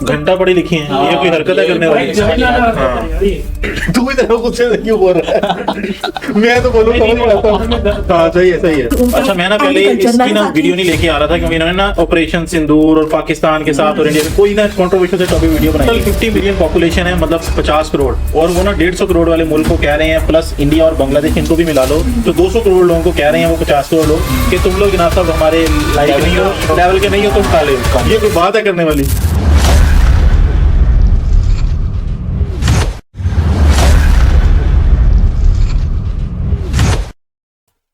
घंटा पढ़ी लिखी है, ये कोई हरकतें करने वाली है। तू भी देखो कुछ क्यों बोल रहा है? मैं तो बोलूँ समझ नहीं आता। हाँ सही है। अच्छा मैं ना पहले इसकी ना वीडियो नहीं लेके आ रहा था क्योंकि इन्होंने ना ऑपरेशन सिंदूर और पाकिस्तान के साथ और इंडिया में कोई ना कंट्रोवर्शियल से टॉपिक वीडियो बनाई। 50 मिलियन पॉपुलेशन है, मतलब 50 करोड़, और वो ना 150 करोड़ वाले मुल्क को कह रहे हैं, प्लस इंडिया और बांग्लादेश इनको भी मिला लो तो 200 करोड़ लोगों को कह रहे हैं वो 50 करोड़ लोग कि तुम लोग ना सब हमारे लाइक नहीं हो, लेवल के नहीं हो, तुम खा ले। ये कोई बात है करने वाली?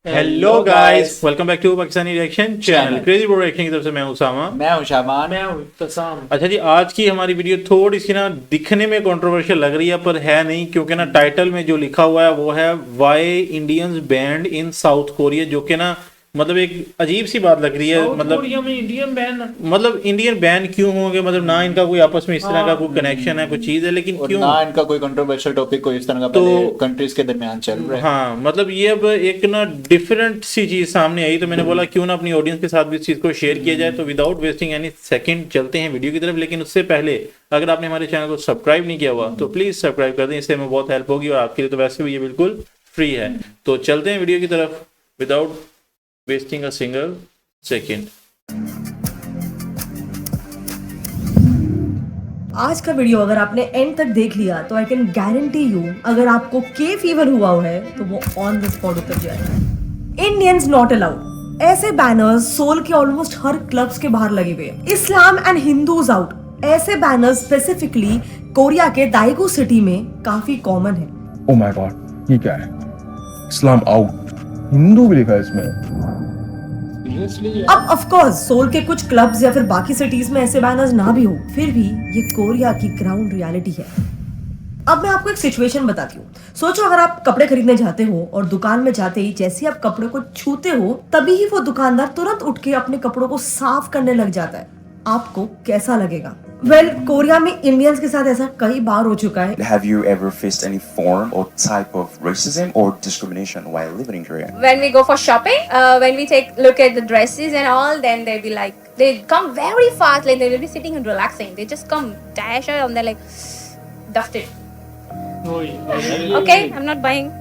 Hello guys, welcome back to Pakistani reaction channel. Crazy bro reaction की तरफ से मैं हूं उसामा, मैं हूं शाबान, मैं हूं तसाम। अच्छा जी, आज की हमारी वीडियो थोड़ी सी ना दिखने में कंट्रोवर्शियल लग रही है पर है नहीं, क्योंकि ना टाइटल में जो लिखा हुआ है वो है why Indians band in south Korea, जो कि ना मतलब एक अजीब सी बात लग रही है। मतलब कोरिया में इंडियन बैन, मतलब इंडियन बैन क्यों होंगे? मतलब ना इनका कोई आपस में इस तरह का कोई कनेक्शन है, कोई चीज है, लेकिन क्यों ना इनका कोई कंट्रोवर्शियल टॉपिक कोई इस तरह का पहले कंट्रीज के दरमियान चल रहा है। हाँ, मतलब ये अब एक ना डिफरेंट सी चीज सामने आई तो मैंने बोला क्यों ना अपनी ऑडियंस के साथ भी इस चीज को शेयर किया जाए। तो विदाउट वेस्टिंग एनी सेकंड चलते हैं वीडियो की तरफ। लेकिन उससे पहले अगर आपने हमारे चैनल को सब्सक्राइब नहीं किया हुआ तो प्लीज सब्सक्राइब कर दें, इससे हमें बहुत हेल्प होगी और आपके लिए तो वैसे भी ये बिल्कुल फ्री है। तो चलते हैं वीडियो की तरफ without wasting a single second. आज का वीडियो अगर आपने एंड तक देख लिया तो आई कैन गारंटी यू, अगर आपको के फीवर हुआ है तो वो ऑन द स्पॉट उतर जाएगा। इंडियंस नॉट अलाउड, ऐसे बैनर्स सोल के ऑलमोस्ट हर क्लब्स के बाहर लगे हुए हैं। इस्लाम एंड हिंदूज आउट, ऐसे बैनर्स स्पेसिफिकली कोरिया के दाएगो सिटी में काफी कॉमन है। ओह माय गॉड, ये क्या है? इस्लाम आउट, हिंदू भी लिखा है इसमें। अब ऑफ कोर्स सोल के कुछ क्लब्स या फिर बाकी सिटीज में ऐसे बैनर्स ना भी हो, फिर भी ये कोरिया की ग्राउंड रियलिटी है। अब मैं आपको एक सिचुएशन बताती हूँ। सोचो अगर आप कपड़े खरीदने जाते हो और दुकान में जाते ही जैसे ही आप कपड़े को छूते हो तभी ही वो दुकानदार तुरंत उठ के अपने कपड़ों को साफ करने लग जाता है, आपको कैसा लगेगा? वेल, कोरिया में इंडियंस के साथ ऐसा कई बार हो चुका है। Have you ever faced any form or type of racism or discrimination while living in Korea? When we go for shopping, when we look at the dresses and all, then they'll be like, they come very fast, like they'll be sitting and relaxing. They just come dash out and they're like, dusted. Okay, I'm not buying.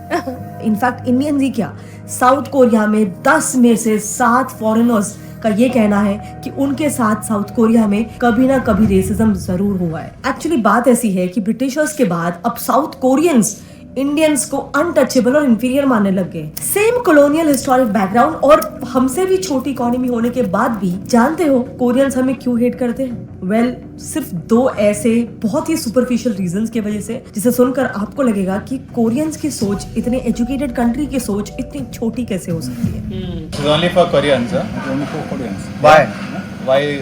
In fact Indians ही क्या, South Korea में 10 में से 7 foreigners का ये कहना है कि उनके साथ साउथ कोरिया में कभी ना कभी रेसिज्म जरूर हुआ है। एक्चुअली बात ऐसी है कि ब्रिटिशर्स के बाद अब साउथ कोरियंस इंडियंस को अनटचेबल और इंफीरियर मानने लग गए। सेम कॉलोनियल हिस्टोरिक बैकग्राउंड और हमसे भी छोटी इकोनॉमी होने के बाद भी जानते हो कोरियंस हमें क्यों हेट करते हैं? वेल, सिर्फ 2 ऐसे बहुत ही सुपरफिशियल रीजंस की वजह से, जिसे सुनकर आपको लगेगा कि कोरियंस की सोच, इतने एजुकेटेड कंट्री की सोच इतनी छोटी कैसे हो सकती है। It's only for Koreans, huh? Only for Koreans.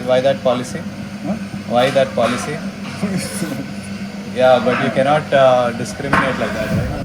Why that policy? Huh? Why that policy? Yeah, but you cannot discriminate like that, right?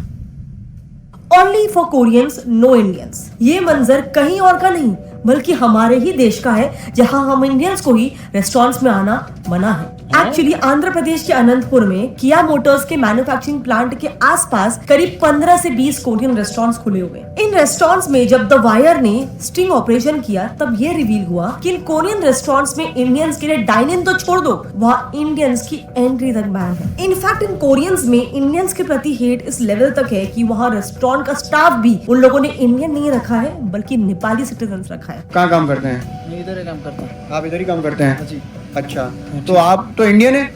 Only for Koreans, no Indians। ये मंजर कहीं और का नहीं बल्कि हमारे ही देश का है, जहां हम इंडियंस को ही रेस्टोरेंट्स में आना मना है। एक्चुअली आंध्र प्रदेश के अनंतपुर में किया मोटर्स के मैन्युफैक्चरिंग प्लांट के आसपास करीब 15 से 20 कोरियन रेस्टोरेंट्स खुले हुए। इन रेस्टोरेंट्स में जब द वायर ने स्टिंग ऑपरेशन किया तब ये रिवील हुआ कि इन कोरियन रेस्टोरेंट्स में इंडियंस के लिए डाइन इन तो छोड़ दो, वहाँ इंडियंस की एंट्री तक बैन है। इनफैक्ट इन कोरियंस में इंडियंस के प्रति हेट इस लेवल तक है कि वहाँ रेस्टोरेंट का स्टाफ भी उन लोगों ने इंडियन नहीं रखा है बल्कि नेपाली सिटीजन रखा है। कहाँ काम करते हैं? मैं इधर ही काम करता हूँ। आप इधर ही काम करते हैं? जी। अच्छा, तो आप तो इंडियन है?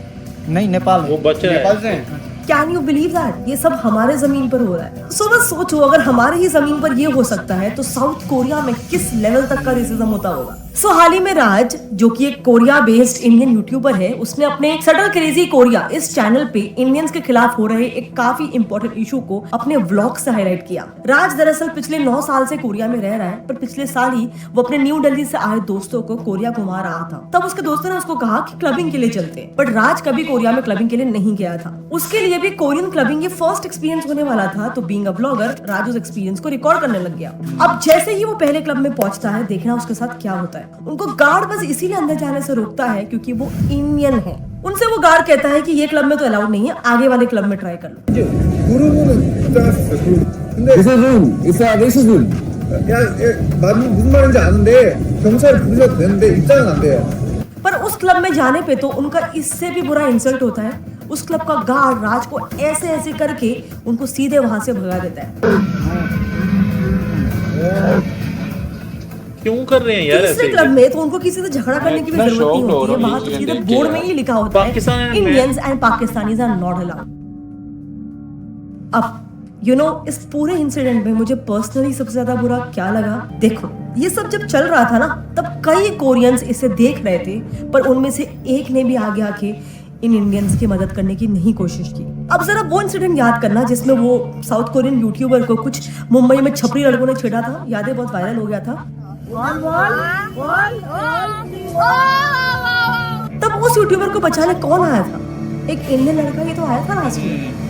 नहीं, नेपाल। वो बच्चा नेपाल से हैं? कैन यू बिलीव दैट ये सब हमारे जमीन पर हो रहा है? सो बस सोचो, अगर हमारे ही जमीन पर ये हो सकता है तो साउथ कोरिया में किस लेवल तक का रेसिज्म होता होगा। सो हाल ही में राज, जो कि एक कोरिया बेस्ड इंडियन यूट्यूबर है, उसने अपने सटल क्रेजी कोरिया इस चैनल पे इंडियंस के खिलाफ हो रहे एक काफी इंपॉर्टेंट इशू को अपने व्लॉग से हाईलाइट किया। राज दरअसल पिछले 9 साल से कोरिया में रह रहा है, पर पिछले साल ही वो अपने न्यू दिल्ली से आए दोस्तों को कोरिया घुमा रहा था। तब उसके दोस्तों ने उसको कहा कि क्लबिंग के लिए चलते हैं, बट राज कभी कोरिया में क्लबिंग के लिए नहीं गया था। उसके लिए भी कोरियन क्लबिंग ये फर्स्ट एक्सपीरियंस होने वाला था, तो बीइंग अ ब्लॉगर राज उस एक्सपीरियंस को रिकॉर्ड करने लग गया। अब जैसे ही वो पहले क्लब में पहुंचता है, देखना उसके साथ क्या होता है। उनको गार्ड बस इसीलिए अंदर जाने से रोकता है क्योंकि वो इंडियन है। उनसे वो गार्ड कहता है कि ये क्लब में तो अलाउड नहीं है, आगे वाले क्लब में ट्राई कर लो। 야, 무슨 말인지 아는데 경찰 부르셔도 되는데 입장은 안 돼요. पर उस क्लब में जाने पे तो उनका इससे भी बुरा इंसल्ट होता है। उस क्लब का गार्ड राज को ऐसे ऐसे करके उनको सीधे वहां से भगा देता है। क्यों कर रहे हैं यार तीसरे ऐसे? क्लब में तो उनको किसी से झगड़ा करने की भी मैं जरूरत नहीं shocked हो होती है। रहा हूँ वहां तो ये सीधे देख के बोर्ड में यार। ही लिखा होता है Pakistan and Indians and Pakistanis are not allowed. अब इस पूरे इंसिडेंट में मुझे पर्सनली सबसे ज्यादा बुरा क्या लगा, देखो ये सब जब चल रहा था ना तब कई कोरियंस इसे देख रहे थे, पर उनमें से एक ने भी आगे आके इन इंडियंस की मदद करने की नहीं कोशिश की। अब जरा वो इंसिडेंट याद करना जिसमें वो साउथ कोरियन यूट्यूबर को कुछ मुंबई में छपरी लड़कों ने छेड़ा था, याद है, बहुत वायरल हो गया था। तब उस यूट्यूबर को बचाने कौन आया था? एक इंडियन लड़का ही तो आया था लास्ट में।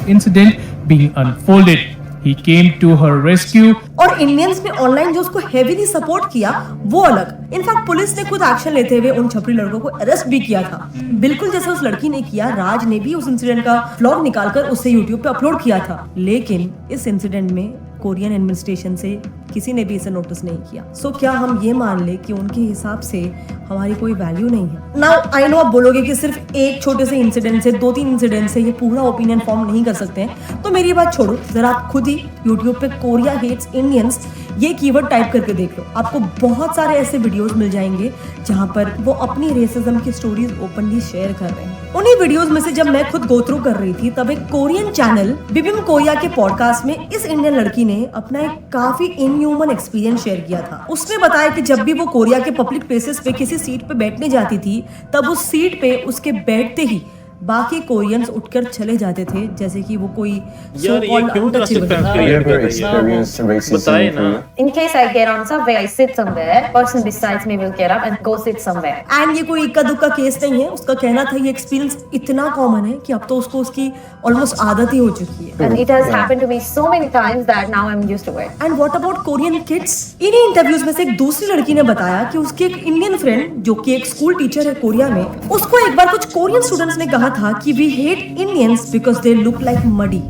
Incident being unfolded, he came to her rescue. और इंडियंस ने ऑनलाइन जो उसको हेवीली सपोर्ट किया वो अलग। इनफैक्ट पुलिस ने खुद एक्शन लेते हुए उन छपरी लड़कों को अरेस्ट भी किया था, बिल्कुल जैसे उस लड़की ने किया। राज ने भी उस इंसिडेंट का व्लॉग निकालकर उसे यूट्यूब पे अपलोड किया था, लेकिन इस इंसिडेंट में कोरियन एडमिनिस्ट्रेशन से किसी ने भी इसे नोटिस नहीं किया। सो क्या हम ये मान ले कि उनके हिसाब से हमारी कोई वैल्यू नहीं है? नाउ आई नो आप बोलोगे कि सिर्फ एक छोटे से इंसिडेंट से, 2-3 इंसिडेंट से ये पूरा ओपिनियन फॉर्म नहीं कर सकते हैं, तो मेरी बात छोड़ो, जरा आप खुद ही यूट्यूब पे कोरिया हेट्स इंडियंस ये कीवर्ड टाइप करके देख लो। आपको बहुत सारे ऐसे वीडियोस मिल जाएंगे जहां पर वो अपनी रेसिज्म की स्टोरीज ओपनली शेयर कर रहे हैं। उन्हीं वीडियोस में से जब मैं खुद गो थ्रू कर रही थी तब एक कोरियन चैनल बिबिम कोरिया के पॉडकास्ट में इस इंडियन लड़की ने अपना एक काफी इनह्यूमन एक्सपीरियंस शेयर किया था। उसने बताया कि जब भी वो कोरिया के पब्लिक प्लेसेस पे किसी सीट पे बैठने जाती थी तब उस सीट पे उसके बैठते ही बाकी कोरियंस उठकर चले जाते थे, जैसे कि वो कोई यार ये क्यों ड्रास्टिक फैंस क्रिएट कर रही है? बताए ना। In case I get on subway, I sit somewhere. Person besides me will get up and go sit somewhere. And ये कोई इक्का दुक्का केस नहीं है। उसका कहना था ये एक्सपीरियंस इतना कॉमन है कि अब तो उसको उसकी ऑलमोस्ट आदत ही हो चुकी है। And it has happened to me so many times that now I'm used to it. And what about Korean kids? इन्हीं इंटरव्यूज में से एक दूसरी लड़की ने बताया कि उसकी एक इंडियन फ्रेंड जो कि एक स्कूल टीचर है कोरिया में, उसको एक बार कुछ कोरियन स्टूडेंट्स ने कहा था कि we hate Indians because they look like muddy,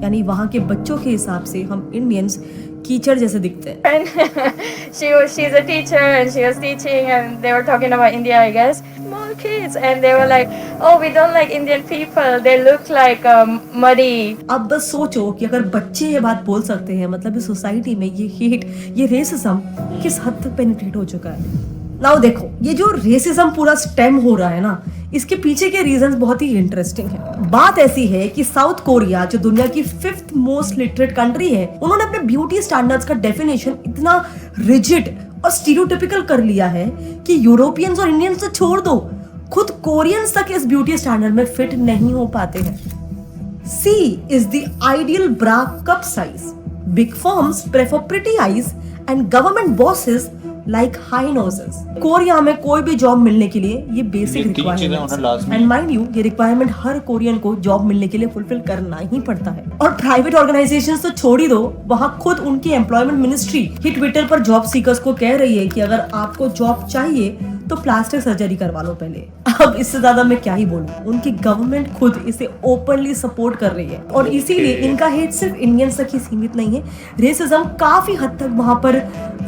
यानी वहाँ के बच्चों के हिसाब से हम इंडियंस कीचड़ जैसे दिखते हैं। And she's a teacher and she was teaching and they were talking about India, I guess. Small kids and they were like, oh, we don't like Indian people. They look like muddy. अब बस सोचो कि अगर बच्चे ये बात बोल सकते हैं, मतलब इस सोसाइटी में ये हेट, ये रेसिज्म किस हद तक पेनिट्रेट हो चुका है। नाउ देखो, ये जो रेसिज्म पूरा स्टेम हो रहा है ना, इसके पीछे के रीजंस बहुत ही इंटरेस्टिंग है। बात ऐसी है कि साउथ कोरिया जो दुनिया की 5th मोस्ट लिटरेट कंट्री है, उन्होंने अपने ब्यूटी स्टैंडर्ड्स का डेफिनेशन इतना रिजिड और स्टीरियोटिपिकल कर लिया है कि यूरोपियंस और इंडियंस तो छोड़ दो, खुद कोरियंस तक इस ब्यूटी स्टैंडर्ड में फिट नहीं हो पाते हैं। C is the ideal bra cup size. Big firms prefer pretty eyes and government bosses like high noses. Korea में कोई भी जॉब मिलने के लिए ये basic requirement, and mind you ये रिक्वायरमेंट हर कोरियन को जॉब मिलने के लिए फुलफिल करना ही पड़ता है। और प्राइवेट ऑर्गेनाइजेशंस तो छोड़ ही दो, वहाँ खुद उनकी एम्प्लॉयमेंट मिनिस्ट्री ही ट्विटर पर जॉब सीकर्स को कह रही है कि अगर आपको जॉब चाहिए तो प्लास्टिक सर्जरी करवा लो पहले। अब इससे ज्यादा मैं क्या ही बोलूं, उनकी गवर्नमेंट खुद इसे ओपनली सपोर्ट कर रही है और इसीलिए इनका हेट सिर्फ इंडियंस तक ही सीमित नहीं है। रेसिज्म काफी हद तक वहां पर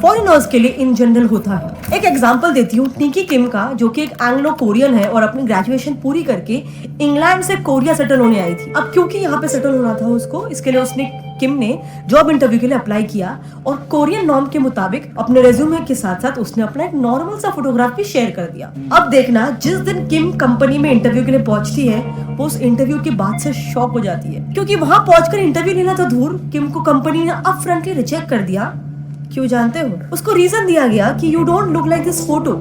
फॉरेनर्स के लिए इन जनरल होता है। एक एग्जांपल देती हूँ निकी किम का, जो कि एक एंग्लो कोरियन है और अपनी ग्रेजुएशन पूरी करके इंग्लैंड से कोरिया सेटल होने आई थी। अब क्योंकि यहाँ पे सेटल होना था उसको, इसके लिए उसने किम ने जॉब इंटरव्यू के लिए अप्लाई किया और कोरियन नॉर्म के मुताबिक अपने रेज्यूमे के साथ साथ उसने अपना एक नॉर्मल सा फोटोग्राफ भी शेयर कर दिया। अब देखना, जिस दिन किम कंपनी में इंटरव्यू के लिए पहुंचती है, वो उस इंटरव्यू के बाद से शॉक हो जाती है, क्योंकि वहां पहुंचकर इंटरव्यू लेना तो दूर, किम को कंपनी ने अपफ्रंटली रिजेक्ट कर दिया। क्यों जानते हो? उसको रीजन दिया गया कि you don't look like this photo.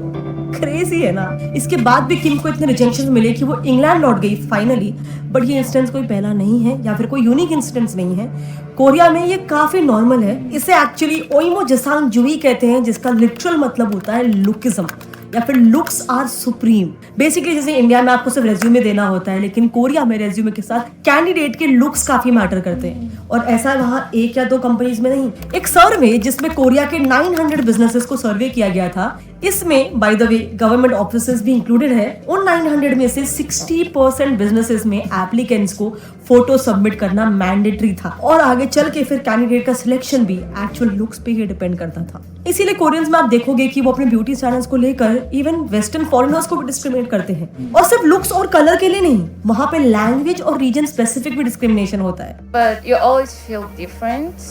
Crazy है ना। इसके बाद भी किम को इतने रिजेक्शन मिले कि वो इंग्लैंड लौट गई फाइनली। बट ये इंसिडेंस कोई पहला नहीं है या फिर कोई यूनिक इंसिडेंस नहीं है। कोरिया में ये काफी नॉर्मल है। इसे एक्चुअली ओइमो जसांग जुई कहते हैं, जिसका लिटरल मतलब होता है लुकिज्म या फिर लुक्स आर सुप्रीम। बेसिकली जैसे इंडिया में आपको सिर्फ रेज्यूमे देना होता है, लेकिन कोरिया में रेज्यूमे के साथ कैंडिडेट के लुक्स काफी मैटर करते हैं। और ऐसा वहाँ 1 या 2 कंपनीज में नहीं। एक सर्वे जिसमें कोरिया के 900 बिजनेसेस को सर्वे किया गया था, इसमें by the way government offices भी इंक्लूडेड है। उन 900 में से 60% बिजनेसेस में एप्लीकेंट्स को फोटो सबमिट करना मैंडेटरी था और आगे चल के फिर कैंडिडेट का सिलेक्शन भी एक्चुअल लुक्स पे ही डिपेंड करता था। इसीलिए कोरियंस में आप देखोगे कि वो अपने ब्यूटी स्टैंडर्ड्स को लेकर इवन वेस्टर्न फॉरेनर्स को भी डिस्क्रिमिनेट करते हैं और सिर्फ लुक्स और कलर के लिए नहीं, वहाँ पे लैंग्वेज और रीजन स्पेसिफिक भी डिस्क्रिमिनेशन होता है। But you always feel different.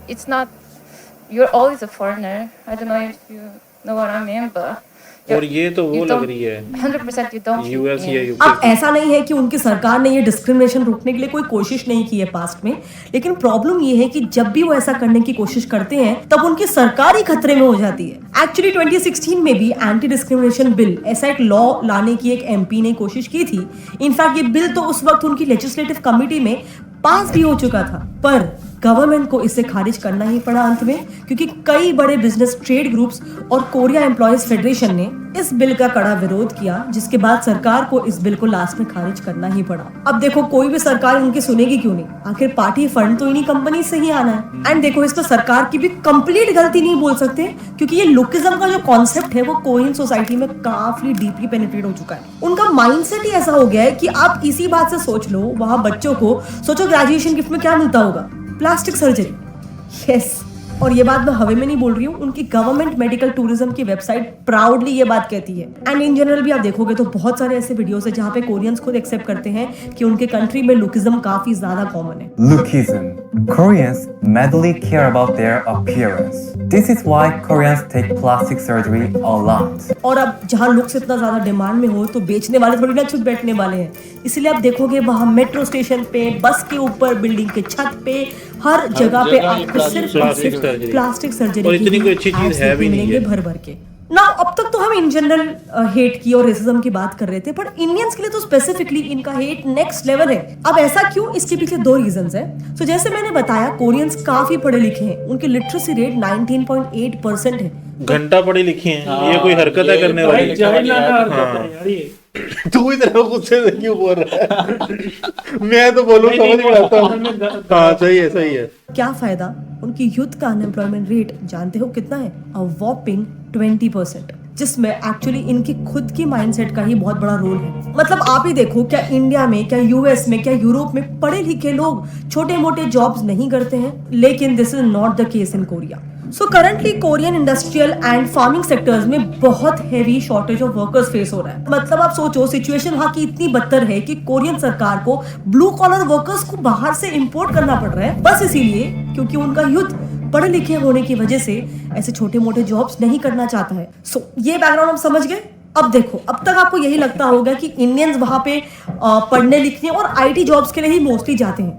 It's not. You're always a foreigner. I don't know if you know what I mean, but. और ये तो वो लग रही है 100% you don't. यूएस या यूके। अब ऐसा नहीं है कि उनकी सरकार ने ये डिस्क्रिमिनेशन रोकने के लिए कोई कोशिश नहीं की है पास्ट में, लेकिन प्रॉब्लम ये है कि जब भी वो ऐसा करने की कोशिश करते हैं तब उनकी सरकार ही खतरे में हो जाती है। एक्चुअली 2016 में भी एंटी डिस्क्रिमिनेशन बिल ऐसा एक लॉ लाने की एक एमपी ने कोशिश की थी। इनफैक्ट ये बिल तो उस वक्त उनकी लेजिस्लेटिव कमिटी में पास भी हो चुका था, पर गवर्नमेंट को इसे खारिज करना ही पड़ा अंत में, क्योंकि कई बड़े बिजनेस ट्रेड ग्रुप्स और कोरिया एम्प्लॉयज फेडरेशन ने इस बिल का कड़ा विरोध किया, जिसके बाद सरकार को इस बिल को लास्ट में खारिज करना ही पड़ा। अब देखो कोई भी सरकार उनकी सुनेगी क्यों नहीं, आखिर पार्टी फंड तो इन्हीं कंपनी से ही आना है। एंड देखो इसमें सरकार की भी कंप्लीट गलती नहीं बोल सकते, क्योंकि ये लुकिज्म का जो कॉन्सेप्ट है वो कोरियन सोसाइटी में काफी डीपली पेनिट्रेट हो चुका है। उनका माइंडसेट ही ऐसा हो गया है कि आप इसी बात से सोच लो, वहां बच्चों को सोचो ग्रेजुएशन गिफ्ट में क्या मिलता होगा, प्लास्टिक सर्जरी। यस, और ये बात मैं हवे में नहीं बोल रही हूँ, उनकी गवर्नमेंट मेडिकल टूरिज्म की वेबसाइट प्राउडली ये बात कहती है। एंड इन जनरल भी आप देखोगे तो बहुत सारे ऐसे वीडियोस है जहाँ पे कोरियंस खुद एक्सेप्ट करते हैं कि उनके कंट्री में लुकिज्म काफी ज्यादा कॉमन है। Lookism. Koreans madly care about their appearance. This is why Koreans take plastic surgery a lot. और अब जहाँ लुक्स इतना ज्यादा डिमांड में हो तो बेचने वाले थोड़ी ना चुप बैठने वाले हैं, इसलिए आप देखोगे वहाँ मेट्रो स्टेशन पे, बस के ऊपर, बिल्डिंग के छत पे, हर जगह पे आपको सिर्फ प्लास्टिक सर्जरी और इतनी कोई अच्छी चीज है भी नहीं है भर भर के ना। अब तक तो हम इन जनरल हेट की और रेसिज्म की बात कर रहे थे, पर इंडियंस के लिए तो स्पेसिफिकली इनका हेट नेक्स्ट लेवल है। अब ऐसा क्यों, इसके पीछे दो रीजंस है। तो जैसे मैंने बताया कोरियंस काफी पढ़े लिखे हैं, उनकी लिटरेसी रेट 19.8% है। घंटा पढ़े लिखे हैं, ये कोई हरकत है करने वाली? तू इधर गुस्से से क्यों बोल रहा है? मैं तो बोलूं समझ में आता हूँ। हाँ सही है। क्या फायदा, उनकी यूथ का अनएम्प्लॉयमेंट रेट जानते हो कितना है? अ वॉपिंग 20%, जिसमें एक्चुअली इनकी खुद की माइंडसेट का ही बहुत बड़ा रोल है। मतलब आप ही देखो, क्या इंडिया में, क्या यूएस में, क्या यूरोप में पढ़े लिखे लोग छोटे मोटे जॉब्स नहीं करते हैं? लेकिन this is not the case in Korea. So currently Korean industrial and farming sectors में बहुत heavy shortage of workers face हो रहा है। मतलब आप सोचो सिचुएशन वहाँ की इतनी बदतर है कि कोरियन सरकार को ब्लू कॉलर वर्कर्स को बाहर से इंपोर्ट करना पड़ रहा है, बस इसीलिए क्योंकि उनका यूथ पढ़े लिखे होने की वजह से ऐसे छोटे मोटे जॉब्स नहीं करना चाहता है। सो ये बैकग्राउंड हम समझ गए। अब देखो, अब तक आपको यही लगता होगा कि इंडियंस वहां पे पढ़ने लिखने और आईटी जॉब्स के लिए ही मोस्टली जाते हैं,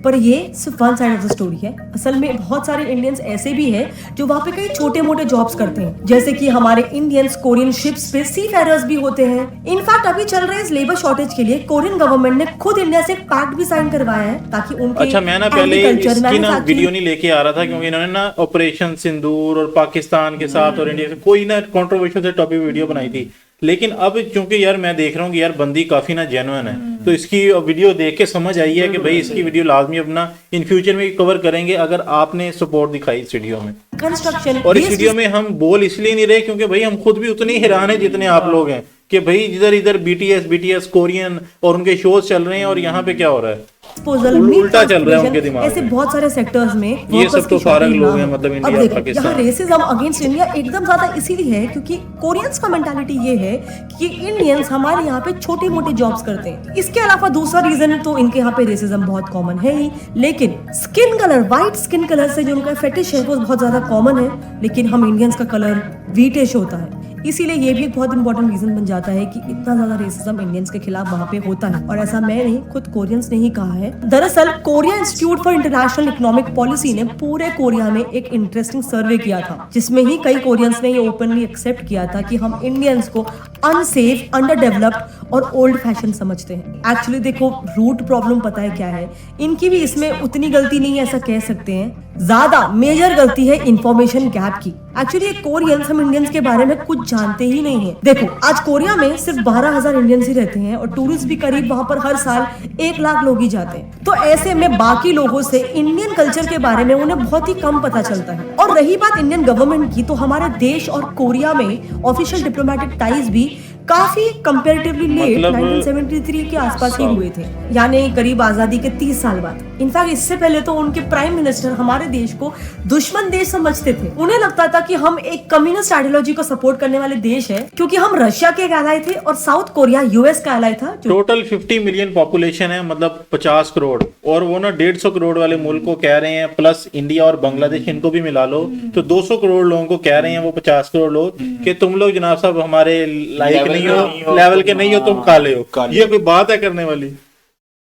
पर ये सिर्फ one side of the story है। असल में बहुत सारे इंडियंस ऐसे भी हैं जो वहाँ पे कई छोटे मोटे जॉब्स करते हैं, जैसे कि हमारे इंडियंस कोरियन शिप्स पे सी फेरर्स भी होते हैं। इनफैक्ट अभी चल रहे इस लेबर शॉर्टेज के लिए कोरियन गवर्नमेंट ने खुद इंडिया से एक पैक्ट भी साइन करवाया है ताकि उनके अच्छा, मैं ना पहले इसकी ना वीडियो नहीं लेके आ रहा था क्योंकि इन्होंने ना ऑपरेशन सिंदूर और पाकिस्तान के साथ और इंडिया से कोई ना कंट्रोवर्शियल से टॉपिक वीडियो बनाई थी, लेकिन अब चूंकि यार मैं देख रहा हूँ कि यार बंदी काफी ना जेन्युइन है, तो इसकी वीडियो देख के समझ आई है कि भाई इसकी वीडियो लाजमी अपना इन फ्यूचर में कवर करेंगे अगर आपने सपोर्ट दिखाई इस वीडियो में। कंस्ट्रक्शन और इस वीडियो में हम बोल इसलिए नहीं रहे क्योंकि भाई हम खुद भी उतने हैरान है जितने आप लोग हैं कि भाई इधर बीटीएस कोरियन और उनके शोज चल रहे हैं और यहाँ पे क्या हो रहा है, उल्टा चल रहा है उनके दिमाग में। ऐसे बहुत सारे सेक्टर्स में ये सब तो फारग लोग हैं, मतलब इंडिया पाकिस्तान। यहाँ रेसिज्म अगेंस्ट इंडिया एकदम ज्यादा इसीलिए है क्योंकि कोरियंस का मेंटालिटी ये है कि इंडियंस हमारे यहाँ पे छोटे मोटे जॉब्स करते हैं। इसके अलावा दूसरा रीजन तो इनके यहाँ पे रेसिज्म बहुत कॉमन है ही, लेकिन skin colour, white skin colour से जो उनका फेटिश है वो बहुत ज्यादा कॉमन है, लेकिन हम इंडियंस का कलर व्हीटिश होता है। इसीलिए ये भी एक बहुत इंपॉर्टेंट रीजन बन जाता है कि इतना ज्यादा रेसिज्म इंडियंस के खिलाफ वहाँ पे होता है। और ऐसा मैं नहीं, खुद कोरियंस ने ही कहा है। दरअसल Korea institute for international economic policy ने पूरे कोरिया में एक इंटरेस्टिंग सर्वे किया था, जिसमें ही कई कोरियंस ने ये ओपनली एक्सेप्ट किया था कि हम इंडियंस को अनसेफ, अंडर डेवलप्ड और ओल्ड फैशन समझते हैं। एक्चुअली देखो, रूट प्रॉब्लम पता है क्या है, इनकी भी इसमें उतनी गलती नहीं है ऐसा कह सकते हैं। ज्यादा मेजर गलती है इंफॉर्मेशन गैप की। एक्चुअली कोरियंस हम इंडियंस के बारे में कुछ जानते ही नहीं है। देखो आज कोरिया में सिर्फ 12,000 इंडियंस ही रहते हैं और टूरिस्ट भी करीब वहाँ पर हर साल 1 लाख लोग ही जाते हैं। तो ऐसे में बाकी लोगों से इंडियन कल्चर के बारे में उन्हें बहुत ही कम पता चलता है। और रही बात इंडियन गवर्नमेंट की, तो हमारे देश और कोरिया में ऑफिशियल डिप्लोमेटिक टाइज भी काफी कंपैरेटिवली लेट 1973 के आसपास ही हुए थे, यानी करीब आजादी के 30 साल बाद। इनफैक्ट इससे पहले तो उनके प्राइम मिनिस्टर हमारे देश को दुश्मन देश समझते थे। उन्हें लगता था कि हम एक कम्युनिस्ट आइडियोलॉजी को सपोर्ट करने वाले देश है, क्योंकि हम रशिया के एलाय थे और साउथ कोरिया यूएस का एलाय था। टोटल 50 मिलियन पॉपुलेशन है, मतलब 50 करोड़, और वो ना 150 करोड़ वाले मुल्क को कह रहे हैं, प्लस इंडिया और बांग्लादेश इनको भी मिला लो तो 200 करोड़ लोगों को कह रहे हैं वो 50 करोड़ लोग कि तुम लोग जनाब साहब हमारे लायक नहीं हो, लेवल के नहीं हो, तुम काले हो। ये कोई बात है करने वाली?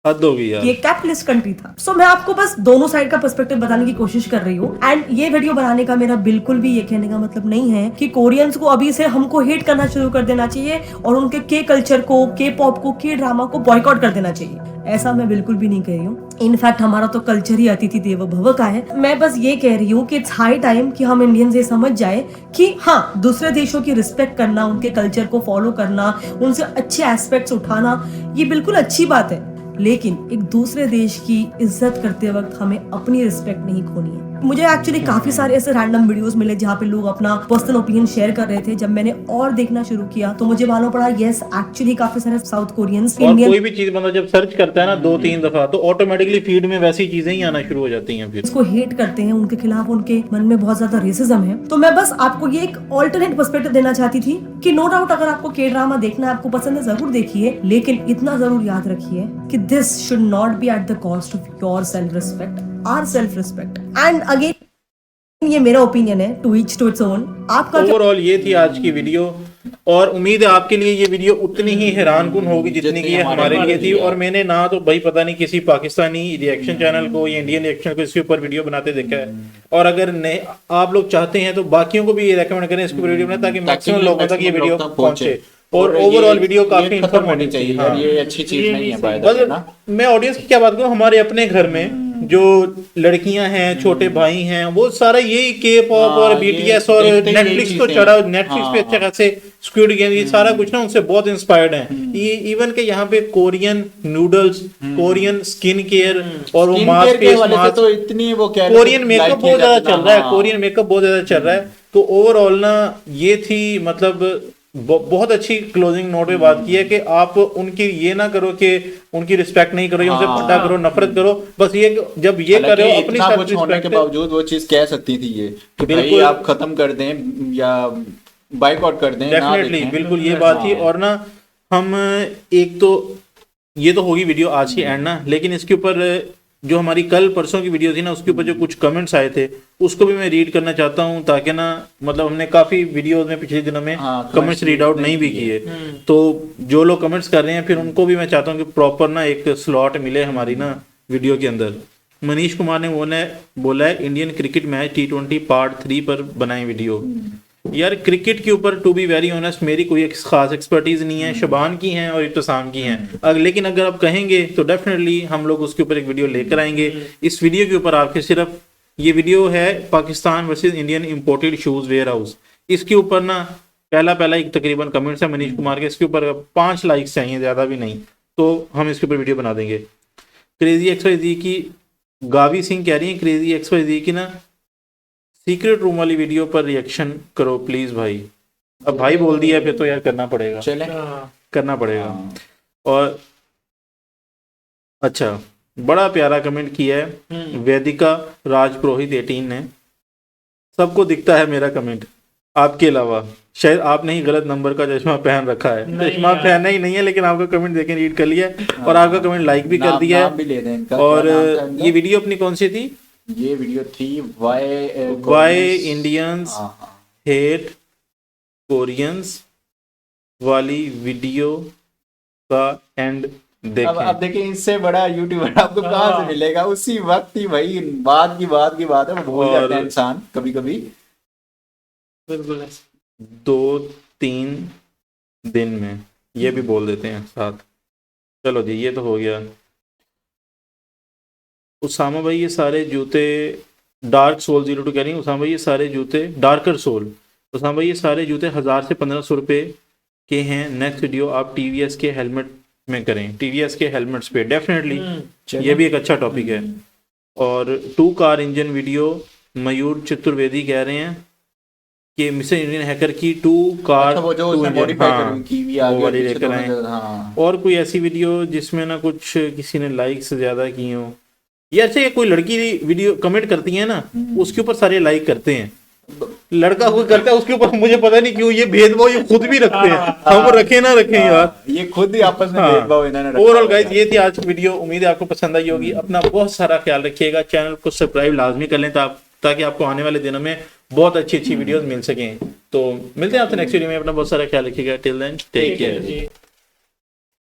हद होगी यार। ये कैपिटलिस्ट कंट्री था। सो मैं आपको बस दोनों साइड का पर्सपेक्टिव बताने की कोशिश कर रही हूँ। एंड ये वीडियो बनाने का मेरा बिल्कुल भी ये कहने का मतलब नहीं है कि कोरियंस को अभी से हमको हेट करना शुरू कर देना चाहिए और उनके के कल्चर को, के पॉप को, के ड्रामा को बॉयकॉट कर देना चाहिए। ऐसा मैं बिल्कुल भी नहीं कह रही हूँ। इनफैक्ट हमारा तो कल्चर ही अतिथि देवो भव का है। मैं बस ये कह रही हूँ कि इट्स हाई टाइम कि हम इंडियंस ये समझ जाए कि हाँ, दूसरे देशों की रिस्पेक्ट करना, उनके कल्चर को फॉलो करना, उनसे अच्छे एस्पेक्ट्स उठाना, ये बिल्कुल अच्छी बात है। लेकिन एक दूसरे देश की इज्जत करते वक्त हमें अपनी रिस्पेक्ट नहीं खोनी है। मुझे एक्चुअली काफी सारे ऐसे रैंडम वीडियोस मिले जहाँ पे लोग अपना पर्सनल ओपिनियन शेयर कर रहे थे। जब मैंने और देखना शुरू किया तो मुझे मालूम पड़ा यस एक्चुअली काफी सारे साउथ कोरियंस, इंडियन, कोई भी चीज मतलब जब सर्च करता है ना 2-3 दफा तो ऑटोमेटिकली फीड में वैसी चीजें ही आना शुरू हो जाती हैं। फिर इसको हेट करते हैं, उनके खिलाफ उनके मन में बहुत ज्यादा रेसिज्म है। तो मैं बस आपको ये एक ऑल्टरनेट पर्सपेक्टिव देना चाहती थी कि नो डाउट अगर आपको के ड्रामा देखना है, आपको पसंद है, जरूर देखिए, लेकिन इतना जरूर याद रखिए कि this should not be at the cost of your self respect, our self respect. And again ये मेरा ओपिनियन है, to each to its own. आपका ओवरऑल ये थी आज की वीडियो और उम्मीद है आपके लिए ये वीडियो उतनी ही हैरानकुन होगी जितनी की हमारे लिए थी। और मैंने ना तो भाई पता नहीं किसी पाकिस्तानी रिएक्शन चैनल को या इंडियन रिएक्शन को इसके ऊपर वीडियो बनाते देखा है, और अगर आप लोग चाहते हैं तो बाकियों को भी ये रेकमेंड करें इसके ऊपर वीडियो बनाए ताकि मैक्सिमम लोगों तक ये वीडियो पहुंचे। और ओवरऑल वीडियो काफी इंफॉर्मेटिव चाहिए। हाँ, ये अच्छी चीज नहीं है बाय द वे ना। मैं ऑडियंस की क्या बात करूं, हमारे अपने घर में जो लड़कियां हैं, छोटे भाई हैं, वो सारा यही के पॉप और बीटीएस और नेटफ्लिक्स को चढ़ा, नेटफ्लिक्स पे अच्छे खासे स्क्विड गेम, ये सारा कुछ ना उनसे बहुत इंस्पायर्ड है। इवन के यहाँ पे Korean noodles, Korean skin care और वो मास्क तो इतनी वो क्या, कोरियन मेकअप बहुत ज्यादा चल रहा है, कोरियन मेकअप बहुत ज्यादा चल रहा है। तो ओवरऑल ना ये थी मतलब बहुत अच्छी क्लोजिंग नोट पे बात की है कि आप उनकी ये ना करो कि उनकी रिस्पेक्ट नहीं करो, उनसे फटा करो, नफरत करो। बस ये जब ये कर रहे हो अपनी कुछ होने के बावजूद वो चीज कह सकती थी ये कि भाई आप खत्म कर दें या बाइकआउट कर दें। डेफिनेटली बिल्कुल ये बात थी। और ना हम एक तो ये तो होगी वीडियो आज की एंड ना, लेकिन इसके ऊपर जो हमारी कल परसों की वीडियो थी ना उसके ऊपर जो कुछ कमेंट्स आए थे उसको भी मैं रीड करना चाहता हूँ, ताकि ना मतलब हमने काफी वीडियोस में पिछले दिनों में कमेंट्स रीड आउट नहीं भी किए। तो जो लोग कमेंट्स कर रहे हैं फिर उनको भी मैं चाहता हूँ कि प्रॉपर ना एक स्लॉट मिले हमारी ना वीडियो के अंदर। मनीष कुमार ने बोला है Indian cricket match T20 part 3 पर बनाए वीडियो। यार क्रिकेट के ऊपर टू बी वेरी ऑनेस्ट मेरी कोई एक खास एक्सपर्टीज नहीं है, शबान की हैं और इत्तसाम की हैं। लेकिन अगर आप कहेंगे तो डेफिनेटली हम लोग उसके ऊपर एक वीडियो लेकर आएंगे। इस वीडियो के ऊपर आपके सिर्फ ये वीडियो है Pakistan versus Indian imported shoes warehouse, इसके ऊपर ना पहला एक तकरीबन कमेंट्स है मनीष कुमार के, इसके ऊपर 5 लाइक्स चाहिए, ज्यादा भी नहीं, तो हम इसके ऊपर वीडियो बना देंगे। क्रेजी XYZ की गावी सिंह कह रही है क्रेजी XYZ की ना सीक्रेट रूम वाली वीडियो पर रिएक्शन करो प्लीज भाई। अब भाई बोल दिया फिर तो यार करना पड़ेगा, चले करना पड़ेगा। और अच्छा बड़ा प्यारा कमेंट किया है वैदिका राज पुरोहित 18 ने, सबको दिखता है मेरा कमेंट आपके अलावा, शायद आपने ही गलत नंबर का चश्मा पहन रखा है। चश्मा पहनना ही नहीं है लेकिन आपका कमेंट देखें रीड कर लिया और आपका कमेंट लाइक भी कर दिया है। और ये वीडियो अपनी कौन सी थी? ये वीडियो थी वाई इंडियंस हेट कोरियंस वाली वीडियो का एंड देखें। अब देखिए इससे बड़ा यूट्यूबर आपको कहाँ से मिलेगा, उसी वक्त ही भाई बात की बात है, वो भूल जाता है इंसान कभी कभी। बिल्कुल 2-3 दिन में ये भी बोल देते हैं साथ। चलो जी ये तो हो गया। उसामा भाई ये सारे जूते डार्क सोल 02 कह रही हूँ उसामा भाई ये सारे जूते डार्कर सोल उसामा भाई ये सारे जूते 1000 से 1500 रुपए के हैं। नेक्स्ट वीडियो आप टीवीएस के हेलमेट में करें, टीवीएस के हेलमेट्स पे डेफिनेटली ये भी एक अच्छा टॉपिक है। और 2 कार इंजन वीडियो मयूर चतुर्वेदी कह रहे हैं कि मिस्टर इंडियन हैकर की 2 कार अच्छा, वो जो उसने मॉडिफाई की भी आ वो वाली गई लेकर आए। हाँ। और कोई ऐसी वीडियो जिसमें ना कुछ किसी ने लाइक्स ज्यादा की हो, या अच्छा ये कोई लड़की वीडियो कमेंट करती है ना उसके ऊपर सारे लाइक करते हैं, लड़का कोई करता है उसके ऊपर मुझे पता नहीं क्यों ये भेदभाव ये खुद भी रखते हैं। हम रखे ना रखें यार, ये खुद ही आपस में भेदभाव इन्होंने रखा ओवरऑल गाइस ये थी आज की वीडियो। उम्मीद है आपको पसंद आई होगी। अपना बहुत सारा ख्याल रखिएगा, चैनल को सब्सक्राइब लाजमी कर लें ताकि आपको आने वाले दिनों में बहुत अच्छी अच्छी वीडियोस मिल सकें। तो मिलते हैं आपसे नेक्स्ट वीडियो में। अपना बहुत सारा ख्याल रखिएगा। Till then take care.